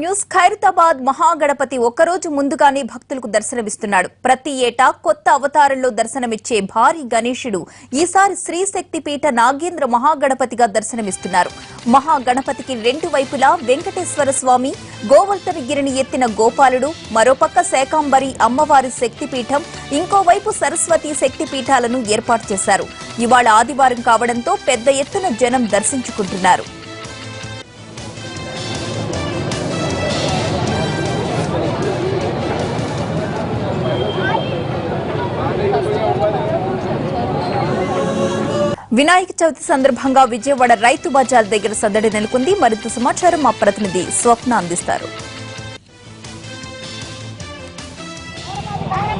News Khairatabad Mahaganapati ఒక్కరోజు ముందుగానే భక్తులకు దర్శనమిస్తున్నాడు. ప్రతి ఏటా కొత్త అవతారంలో దర్శనమిచ్చే భారీ గణేశుడు ఈసారి శ్రీశక్తిపీఠ నాగేంద్ర మహాగణపతిగా దర్శనమిస్తున్నారు. మహాగణపతికి రెండు వైపులా వెంకటేశ్వర స్వామి, గోవర్ధనగిరిని ఎత్తిన గోపాలుడు, మరోపక్క శాకంబరి అమ్మవారి శక్తిపీఠం, ఇంకోవైపు సరస్వతి శక్తిపీఠాలను ఏర్పాటు చేశారు. ఇవాళ ఆదివారం కావడంతో పెద్ద ఎత్తున జనం దర్శించుకుంటున్నారు. వినాయక చవితి సందర్భంగా విజయవాడ రైతు బజార్ దగ్గర సందడి నెలకొంది. మరింత సమాచారం మా ప్రతినిధి స్వప్న అందిస్తారు.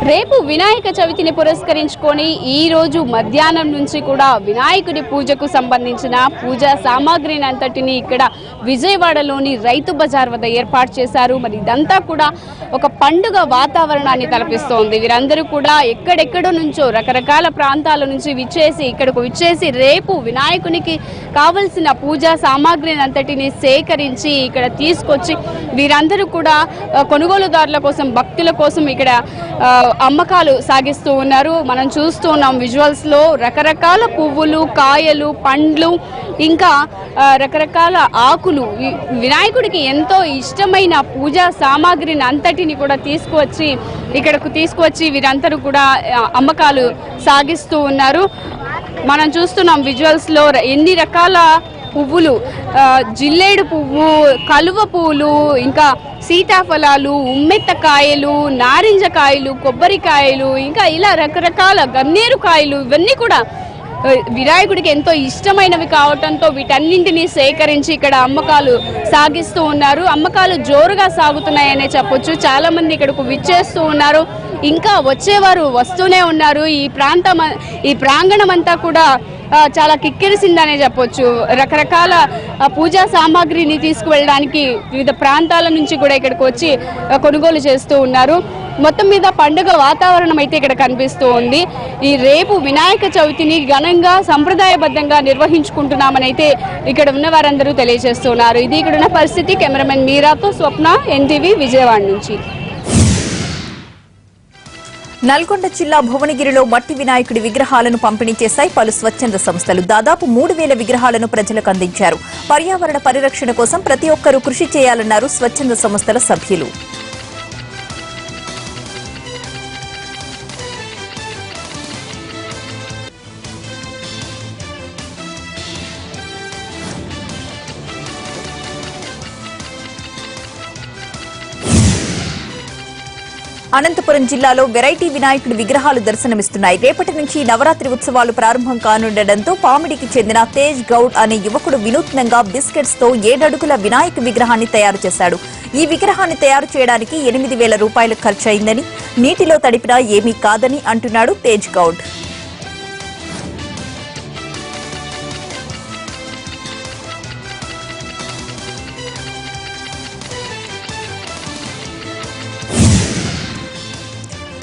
రేపు వినాయక చవితిని పురస్కరించుకొని ఈ రోజు మధ్యాహ్నం నుంచి కూడా వినాయకుడి పూజకు సంబంధించిన పూజా సామాగ్రిని అంతటిని ఇక్కడ విజయవాడలోని రైతు బజార్ వద్ద ఏర్పాటు చేశారు. మరి ఇదంతా కూడా ఒక పండుగ వాతావరణాన్ని తలపిస్తోంది. వీరందరూ కూడా ఎక్కడెక్కడో నుంచో రకరకాల ప్రాంతాల నుంచి ఇక్కడకు విచ్చేసి రేపు వినాయకునికి కావలసిన పూజా సామాగ్రిని అంతటిని సేకరించి ఇక్కడ తీసుకొచ్చి వీరందరూ కూడా కొనుగోలుదారుల కోసం, భక్తుల కోసం ఇక్కడ అమ్మకాలు సాగిస్తూ ఉన్నారు. మనం చూస్తూ ఉన్నాం విజువల్స్ లో రకరకాల పువ్వులు, కాయలు, పండ్లు, ఇంకా రకరకాల ఆకులు, వినాయకుడికి ఎంతో ఇష్టమైన పూజా సామాగ్రిని అంతటిని కూడా ఇక్కడకు తీసుకువచ్చి వీరందరూ కూడా అమ్మకాలు సాగిస్తూ ఉన్నారు. మనం చూస్తున్నాం విజువల్స్ లో ఎన్ని రకాల పువ్వులు, జిల్లేడు పువ్వు, కలువ పువ్వులు, ఇంకా సీతాఫలాలు, ఉమ్మెత్తకాయలు, నారింజకాయలు, కొబ్బరికాయలు, ఇంకా ఇలా రకరకాల గన్నేరు కాయలు, ఇవన్నీ కూడా వినాయకుడికి ఎంతో ఇష్టమైనవి కావటంతో వీటన్నింటినీ సేకరించి ఇక్కడ అమ్మకాలు సాగిస్తూ ఉన్నారు. అమ్మకాలు జోరుగా సాగుతున్నాయనే చెప్పొచ్చు. చాలా మంది ఇక్కడకు విచ్చేస్తూ ఉన్నారు, ఇంకా వచ్చేవారు వస్తూనే ఉన్నారు. ఈ ప్రాంగణం అంతా కూడా చాలా కిక్కిరిసిందనే చెప్పొచ్చు. రకరకాల పూజా సామాగ్రిని తీసుకువెళ్ళడానికి వివిధ ప్రాంతాల నుంచి కూడా ఇక్కడికి వచ్చి కొనుగోలు చేస్తూ ఉన్నారు. మొత్తం మీద పండుగ వాతావరణం అయితే ఇక్కడ కనిపిస్తూ ఉంది. ఈ రేపు వినాయక చవితిని ఘనంగా సంప్రదాయబద్ధంగా నిర్వహించుకుంటున్నామని అయితే ఇక్కడ ఉన్న వారందరూ తెలియజేస్తున్నారు. ఇది ఇక్కడ ఉన్న పరిస్థితి. కెమెరామెన్ మీరాతో స్వప్న, ఎన్టీవీ, విజయవాడ నుంచి. నల్గొండ జిల్లా భువనగిరిలో మట్టి వినాయకుడి విగ్రహాలను పంపిణీ చేశాయి పలు స్వచ్ఛంద సంస్థలు. దాదాపు 3000 విగ్రహాలను ప్రజలకు అందించారు. పర్యావరణ పరిరక్షణ కోసం ప్రతి ఒక్కరూ కృషి చేయాలన్నారు స్వచ్ఛంద సంస్థల సభ్యులు. అనంతపురం జిల్లాలో వెరైటీ వినాయకుడి విగ్రహాలు దర్శనమిస్తున్నాయి. రేపటి నుంచి నవరాత్రి ఉత్సవాలు ప్రారంభం కానుండటంతో పామిడికి చెందిన తేజ్ గౌడ్ అనే యువకుడు వినూత్నంగా బిస్కెట్స్ తో 7 అడుగుల వినాయక విగ్రహాన్ని తయారు చేశాడు. ఈ విగ్రహాన్ని తయారు చేయడానికి 8,000 రూపాయలు ఖర్చయిందని, నీటిలో తడిపినా ఏమీ కాదని అంటున్నాడు తేజ్ గౌడ్.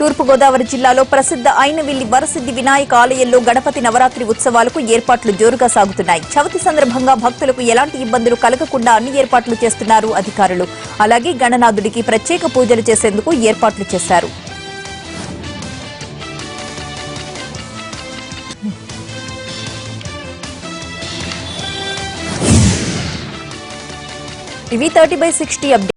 తూర్పుగోదావరి జిల్లాలో ప్రసిద్ధ ఐనవిల్లి వరసిద్ధి వినాయక ఆలయంలో గణపతి నవరాత్రి ఉత్సవాలకు ఏర్పాట్లు జోరుగా సాగుతున్నాయి. చవితి సందర్భంగా భక్తులకు ఎలాంటి ఇబ్బందులు కలగకుండా అన్ని ఏర్పాట్లు చేస్తున్నారు అధికారులు. అలాగే గణనాథుడికి ప్రత్యేక పూజలు చేసేందుకు ఏర్పాట్లు చేశారు. ఇవి 30/60 అప్డేట్.